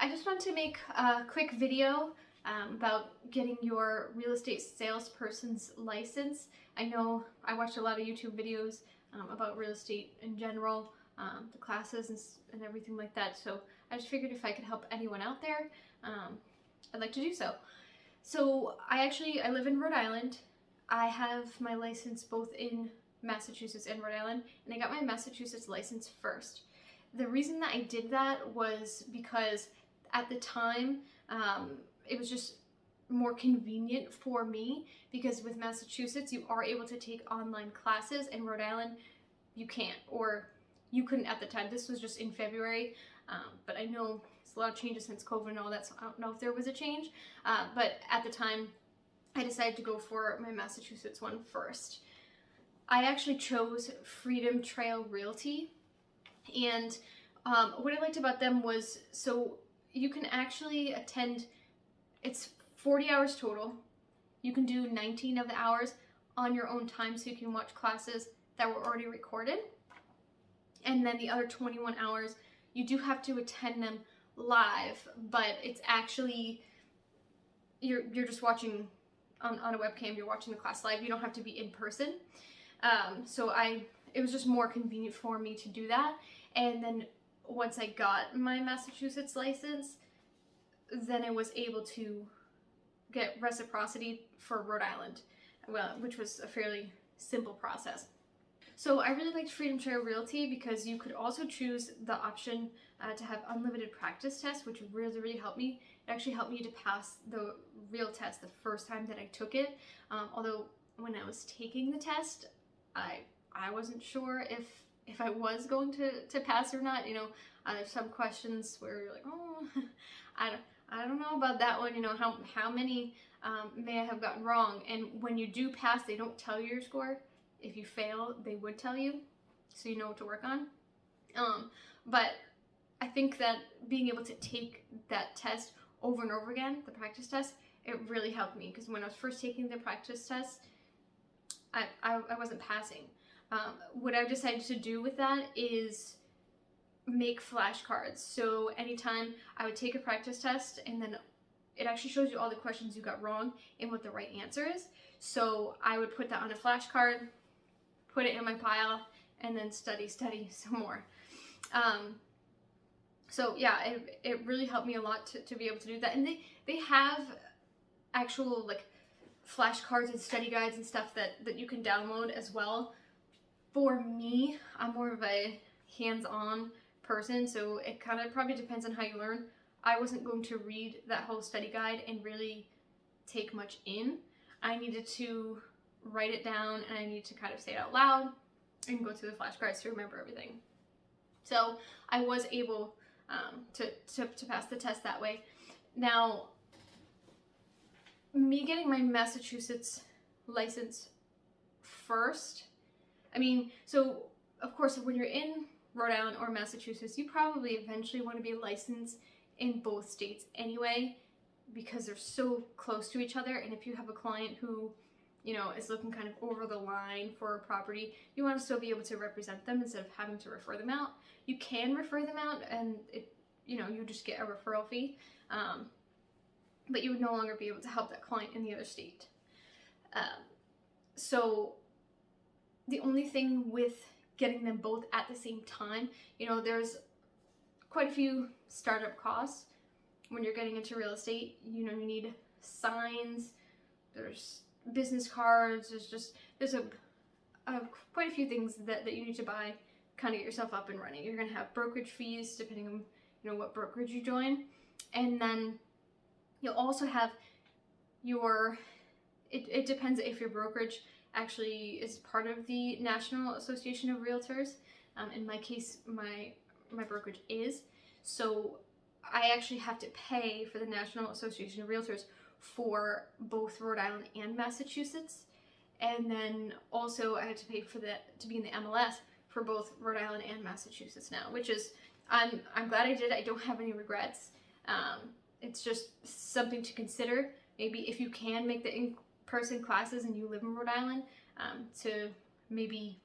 I just want to make a quick video about getting your real estate salesperson's license. I know I watched a lot of YouTube videos about real estate in general, the classes and everything like that, so I just figured if I could help anyone out there, I'd like to do so. So I live in Rhode Island. I have my license both in Massachusetts and Rhode Island, and I got my Massachusetts license first. The reason that I did that was because at the time, it was just more convenient for me, because with Massachusetts you are able to take online classes, and Rhode Island you can't, or you couldn't at the time. This was just in February, but I know it's a lot of changes since COVID and all that, so I don't know if there was a change, but at the time I decided to go for my Massachusetts one first. I actually chose Freedom Trail Realty, and what I liked about them was, so you can actually attend, it's 40 hours total. You can do 19 of the hours on your own time, so you can watch classes that were already recorded. And then the other 21 hours, you do have to attend them live, but it's actually, you're just watching on a webcam, you're watching the class live. You don't have to be in person. So it was just more convenient for me to do that. And then once I got my Massachusetts license, then I was able to get reciprocity for Rhode Island, well, which was a fairly simple process. So I really liked Freedom Trail Realty because you could also choose the option to have unlimited practice tests, which really, really helped me. It actually helped me to pass the real test the first time that I took it. Although when I was taking the test, I wasn't sure if I was going to pass or not. You know, there's some questions where you're like, oh, I don't know about that one. You know, how many may I have gotten wrong? And when you do pass, they don't tell you your score. If you fail, they would tell you, so you know what to work on. But I think that being able to take that test over and over again, the practice test, it really helped me, because when I was first taking the practice test, I wasn't passing. What I decided to do with that is make flashcards. So anytime I would take a practice test, and then it actually shows you all the questions you got wrong and what the right answer is. So I would put that on a flashcard, put it in my pile, and then study some more. So yeah, it really helped me a lot to be able to do that. And they have actual like flashcards and study guides and stuff that you can download as well. For me, I'm more of a hands-on person, so it kind of probably depends on how you learn. I wasn't going to read that whole study guide and really take much in. I needed to write it down, and I needed to kind of say it out loud and go through the flashcards to remember everything. So I was able to pass the test that way. Now, me getting my Massachusetts license first, I mean, so of course when you're in Rhode Island or Massachusetts, you probably eventually want to be licensed in both states anyway, because they're so close to each other. And if you have a client who, you know, is looking kind of over the line for a property, you want to still be able to represent them instead of having to refer them out. You can refer them out, and you just get a referral fee, but you would no longer be able to help that client in the other state. So the only thing with getting them both at the same time, there's quite a few startup costs when you're getting into real estate. You need signs, there's business cards, there's quite a few things that you need to buy, kind of get yourself up and running. You're going to have brokerage fees depending on what brokerage you join, and then you'll also have it depends if your brokerage actually is part of the National Association of Realtors. In my case, my brokerage is, so I actually have to pay for the National Association of Realtors for both Rhode Island and Massachusetts, and then also I had to pay for to be in the MLS for both Rhode Island and Massachusetts now, which is, I'm glad I did. I don't have any regrets. It's just something to consider. Maybe if you can make the in-person classes and you live in Rhode Island, to maybe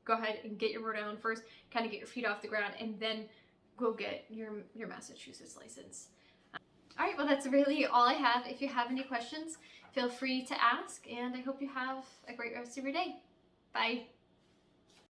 go ahead and get your Rhode Island first, kind of get your feet off the ground, and then go get your Massachusetts license. All right, well, that's really all I have. If you have any questions, feel free to ask, and I hope you have a great rest of your day. Bye.